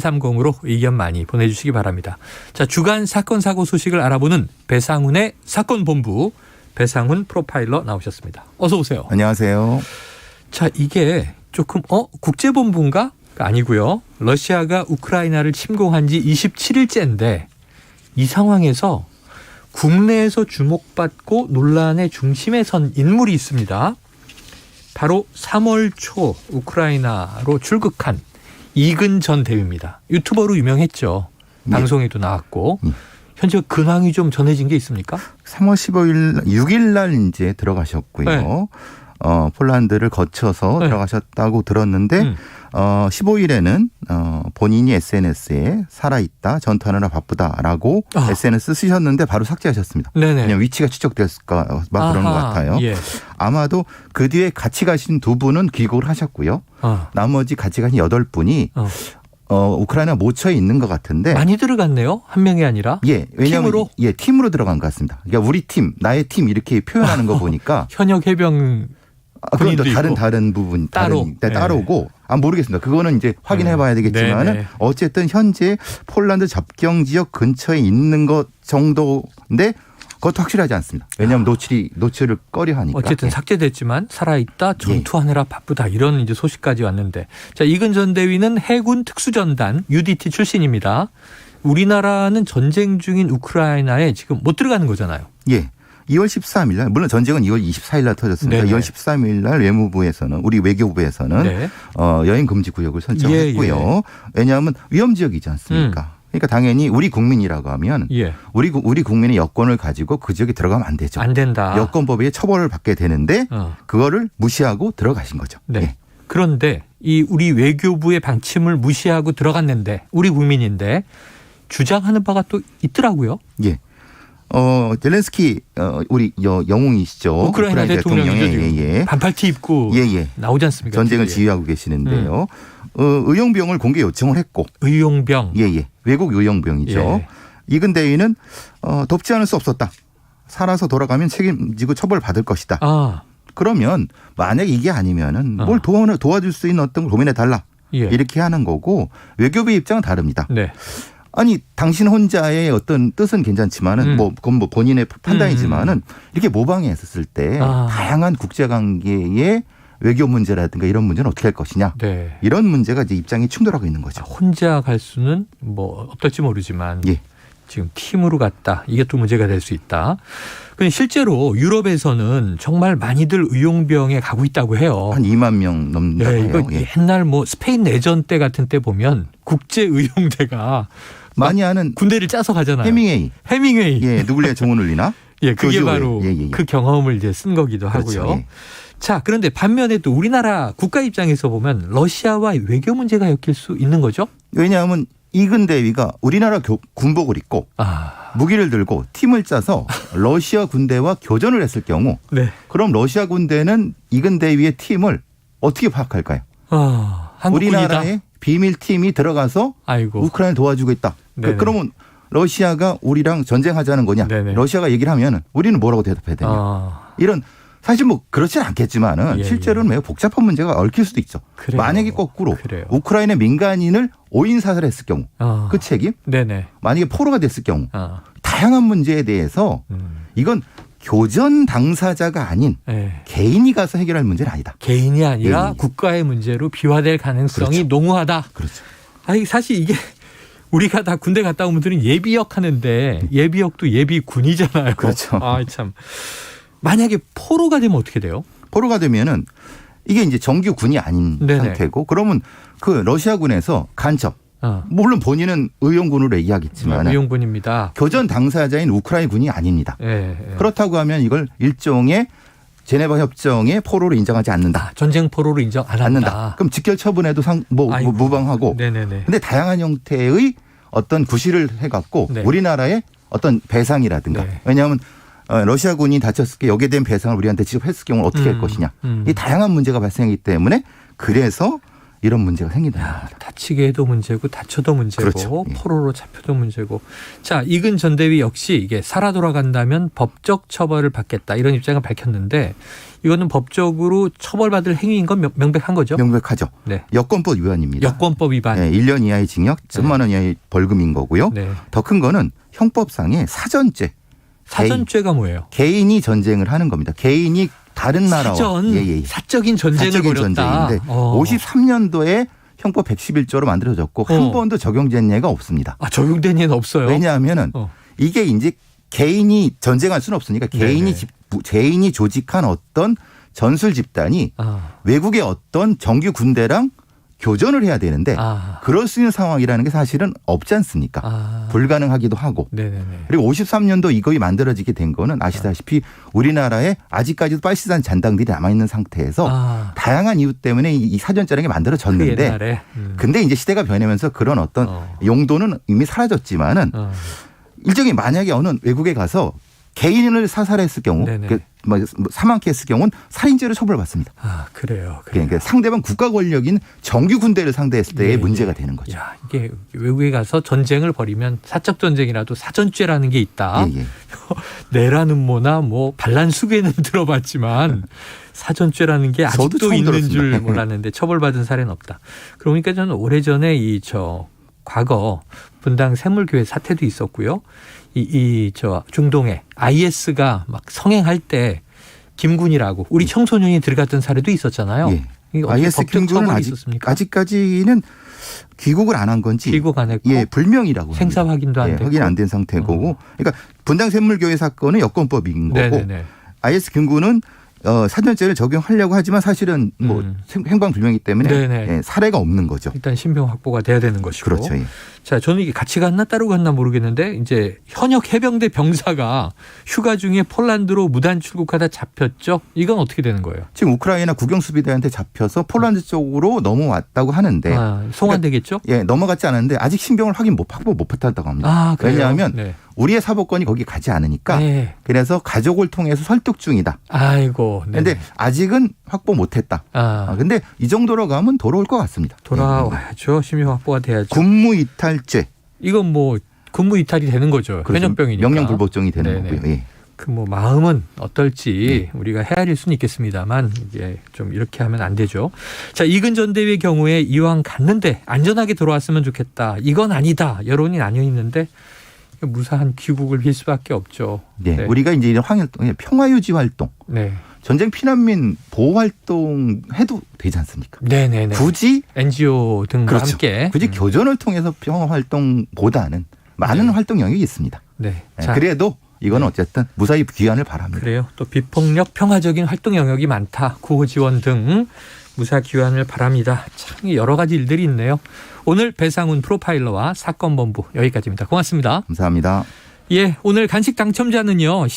30으로 의견 많이 보내주시기 바랍니다. 자, 주간 사건 사고 소식을 알아보는 배상훈의 사건본부, 배상훈 프로파일러 나오셨습니다. 어서 오세요. 안녕하세요. 자, 이게 조금 국제본부인가? 아니고요. 러시아가 우크라이나를 침공한 지 27일째인데 이 상황에서 국내에서 주목받고 논란의 중심에 선 인물이 있습니다. 바로 3월 초 우크라이나로 출국한 이근 전 대위입니다. 유튜버로 유명했죠. 방송에도 나왔고. 현재 근황이 좀 전해진 게 있습니까? 3월 15일, 6일 날 이제 들어가셨고요. 네. 폴란드를 거쳐서 네. 들어가셨다고 들었는데 15일에는 본인이 SNS에 살아있다, 전투하느라 바쁘다라고 SNS 쓰셨는데 바로 삭제하셨습니다. 네네. 그냥 위치가 추적됐을까 막 그런 것 같아요. 예. 아마도 그 뒤에 같이 가신 두 분은 귀국을 하셨고요. 나머지 같이 가신 8분이 우크라이나 모처에 있는 것 같은데. 많이 들어갔네요. 한 명이 아니라. 예, 왜냐하면 팀으로? 예, 팀으로 들어간 것 같습니다. 그러니까 우리 팀, 나의 팀 이렇게 표현하는 거 보니까 현역 해병 그건 또 군인도 다른 부분 따로. 따로고 모르겠습니다. 그거는 이제 확인해봐야 되겠지만은 네네. 어쨌든 현재 폴란드 접경 지역 근처에 있는 것 정도인데 그것도 확실하지 않습니다. 왜냐하면 노출을 꺼려하니까. 어쨌든 삭제됐지만 살아있다, 전투하느라 바쁘다 이런 이제 소식까지 왔는데, 자, 이근 전 대위는 해군 특수전단 UDT 출신입니다. 우리나라는 전쟁 중인 우크라이나에 지금 못 들어가는 거잖아요. 예. 2월 13일 날, 물론 전쟁은 2월 24일 날 터졌습니다. 네네. 2월 13일 날 우리 외교부에서는 네. 여행 금지 구역을 설정했고요. 예. 왜냐하면 위험 지역이지 않습니까? 그러니까 당연히 우리 국민이라고 하면 우리 국민의 여권을 가지고 그 지역에 들어가면 안 되죠. 안 된다. 여권법에 의해 처벌을 받게 되는데 그거를 무시하고 들어가신 거죠. 네. 예. 그런데 이 우리 외교부의 방침을 무시하고 들어갔는데 우리 국민인데 주장하는 바가 또 있더라고요. 예. 젤렌스키 우리 영웅이시죠. 우크라이나 대통령이 예. 반팔티 입고 나오지 않습니까? 전쟁을 지휘하고 계시는데요. 의용병을 공개 요청을 했고. 의용병. 예. 외국 의용병이죠. 예. 이근 대위는 돕지 않을 수 없었다. 살아서 돌아가면 책임지고 처벌받을 것이다. 그러면 만약에 이게 아니면은 뭘 도와줄 수 있는 어떤 걸 고민해 달라. 이렇게 하는 거고 외교부의 입장은 다릅니다. 네. 아니 당신 혼자의 어떤 뜻은 괜찮지만은 그건 본인의 판단이지만은 이렇게 모방했었을 때 다양한 국제관계의 외교 문제라든가 이런 문제는 어떻게 할 것이냐. 네. 이런 문제가 이제 입장이 충돌하고 있는 거죠. 혼자 갈 수는 어떨지 모르지만 지금 팀으로 갔다. 이게 또 문제가 될 수 있다. 근데 실제로 유럽에서는 정말 많이들 의용병에 가고 있다고 해요. 한 2만 명 넘는다고 해요. 이거 옛날 스페인 내전 때 같은 때 보면 국제 의용대가 많이 하는 군대를 짜서 가잖아요. 해밍웨이. 예, 누굴래 정원 울리나? 그게 바로 그 경험을 이제 쓴 거기도 그렇죠. 하고요. 자, 그런데 반면에 또 우리나라 국가 입장에서 보면 러시아와 외교 문제가 엮일 수 있는 거죠? 왜냐하면 이근 대위가 우리나라 군복을 입고 무기를 들고 팀을 짜서 러시아 군대와 교전을 했을 경우 그럼 러시아 군대는 이근 대위의 팀을 어떻게 파악할까요? 우리나라의 비밀팀이 들어가서 우크라이나 도와주고 있다. 그러면 러시아가 우리랑 전쟁하자는 거냐. 러시아가 얘기를 하면 우리는 뭐라고 대답해야 되냐. 이런 사실 그렇지는 않겠지만은 실제로는 매우 복잡한 문제가 얽힐 수도 있죠. 만약에 거꾸로 우크라이나 민간인을 오인 사살했을 경우 그 책임 만약에 포로가 됐을 경우 다양한 문제에 대해서 이건 교전 당사자가 아닌 개인이 가서 해결할 문제는 아니다. 개인이 아니라 국가의 문제로 비화될 가능성이 농후하다. 그렇죠. 사실 이게 우리가 다 군대 갔다 온 분들은 예비역 하는데 예비역도 예비군이잖아요. 그렇죠. 참. 만약에 포로가 되면 어떻게 돼요? 포로가 되면은 이게 이제 정규 군이 아닌 상태고 그러면 그 러시아군에서 간첩 물론 본인은 의용군으로 얘기하겠지만 의용군입니다. 교전 당사자인 우크라이나 군이 아닙니다. 그렇다고 하면 이걸 일종의 제네바 협정의 포로로 인정하지 않는다. 전쟁 포로로 인정 안 한다. 그럼 직결 처분에도 무방하고. 근데 다양한 형태의 어떤 구실을 해갖고 우리나라의 어떤 배상이라든가 왜냐하면 러시아군이 다쳤을 때 여기에 대한 배상을 우리한테 지급했을 경우 어떻게 할 것이냐. 이 다양한 문제가 발생하기 때문에 그래서 이런 문제가 생긴다는 겁니다. 다치게 해도 문제고 다쳐도 문제고 그렇죠. 예. 포로로 잡혀도 문제고. 자, 이근 전 대위 역시 이게 살아 돌아간다면 법적 처벌을 받겠다 이런 입장을 밝혔는데 이거는 법적으로 처벌받을 행위인 건 명백한 거죠? 명백하죠. 네. 여권법 위반입니다. 여권법 위반. 네, 1년 이하의 징역, 10만 원 이하의 벌금인 거고요. 네. 더 큰 거는 형법상의 사전죄. 사전죄가 뭐예요? 개인이 전쟁을 하는 겁니다. 개인이 다른 나라와 사적인 전쟁을 벌였다. 전쟁인데 53년도에 형법 111조로 만들어졌고 한 번도 적용된 예가 없습니다. 적용된 예는 없어요? 왜냐하면은 이게 이제 개인이 전쟁할 수는 없으니까 개인이 조직한 어떤 전술 집단이 외국의 어떤 정규 군대랑 교전을 해야 되는데 그럴 수 있는 상황이라는 게 사실은 없지 않습니까? 불가능하기도 하고. 네네네. 그리고 53년도 이거이 만들어지게 된 거는 아시다시피 우리나라에 아직까지도 빨치산 잔당들이 남아있는 상태에서 다양한 이유 때문에 이 사전자라는 게 만들어졌는데 근데 이제 시대가 변하면서 그런 어떤 용도는 이미 사라졌지만은 일종의 만약에 어느 외국에 가서 개인을 사살했을 경우 사망케 했을 경우는 살인죄로 처벌받습니다. 그래요. 그러니까 상대방 국가 권력인 정규 군대를 상대했을 때의 문제가 되는 거죠. 이게 외국에 가서 전쟁을 벌이면 사적 전쟁이라도 사전죄라는 게 있다. 내라는 뭐나 뭐 반란수괴는 들어봤지만 사전죄라는 게 아직도 있는 들었습니다. 줄 몰랐는데 처벌받은 사례는 없다. 그러니까 저는 오래전에 과거 분당 샘물교회 사태도 있었고요. 중동에 IS가 막 성행할 때 김군이라고 우리 청소년이 들어갔던 사례도 있었잖아요. IS 김군은 아직까지는 귀국을 안 한 건지 귀국 안 했고 불명이라고 생사 확인도 안 되고 확인 안 된 상태고 그러니까 분당 샘물교회 사건은 여권법인 거고 네네네. IS 김군은 사전죄를 적용하려고 하지만 사실은 행방불명이기 때문에 사례가 없는 거죠. 일단 신병 확보가 돼야 되는 것이고. 그렇죠. 자, 저는 이게 같이 갔나 따로 갔나 모르겠는데 이제 현역 해병대 병사가 휴가 중에 폴란드로 무단 출국하다 잡혔죠. 이건 어떻게 되는 거예요? 지금 우크라이나 국영수비대한테 잡혀서 폴란드 쪽으로 넘어왔다고 하는데 송환되겠죠? 넘어갔지 않았는데 아직 신병을 확보 못 했다고 합니다. 왜냐하면 우리의 사법권이 거기 가지 않으니까 그래서 가족을 통해서 설득 중이다. 아이고. 그런데 아직은 확보 못했다. 근데 이 정도로 가면 돌아올 것 같습니다. 돌아와야죠. 신병 확보가 돼야죠. 군무 이탈죄. 이건 근무 이탈이 되는 거죠. 그렇죠. 현역병이니까. 명령 불복종이 되는 거고요. 마음은 어떨지 우리가 헤아릴 수는 있겠습니다만 이게 좀 이렇게 하면 안 되죠. 자, 이근 전 대위의 경우에 이왕 갔는데 안전하게 돌아왔으면 좋겠다. 이건 아니다. 여론이 나뉘어 있는데 무사한 귀국을 빌 수밖에 없죠. 우리가 이제 이런 평화유지 활동, 전쟁 피난민 보호 활동 해도 되지 않습니까? 굳이 NGO 등과 함께 굳이 교전을 통해서 평화 활동보다는 많은 활동 영역이 있습니다. 그래도 이건 어쨌든 무사히 귀환을 바랍니다. 그래요. 또 비폭력 평화적인 활동 영역이 많다. 구호 지원 등 무사 귀환을 바랍니다. 참 여러 가지 일들이 있네요. 오늘 배상훈 프로파일러와 사건본부 여기까지입니다. 고맙습니다. 감사합니다. 오늘 간식 당첨자는요.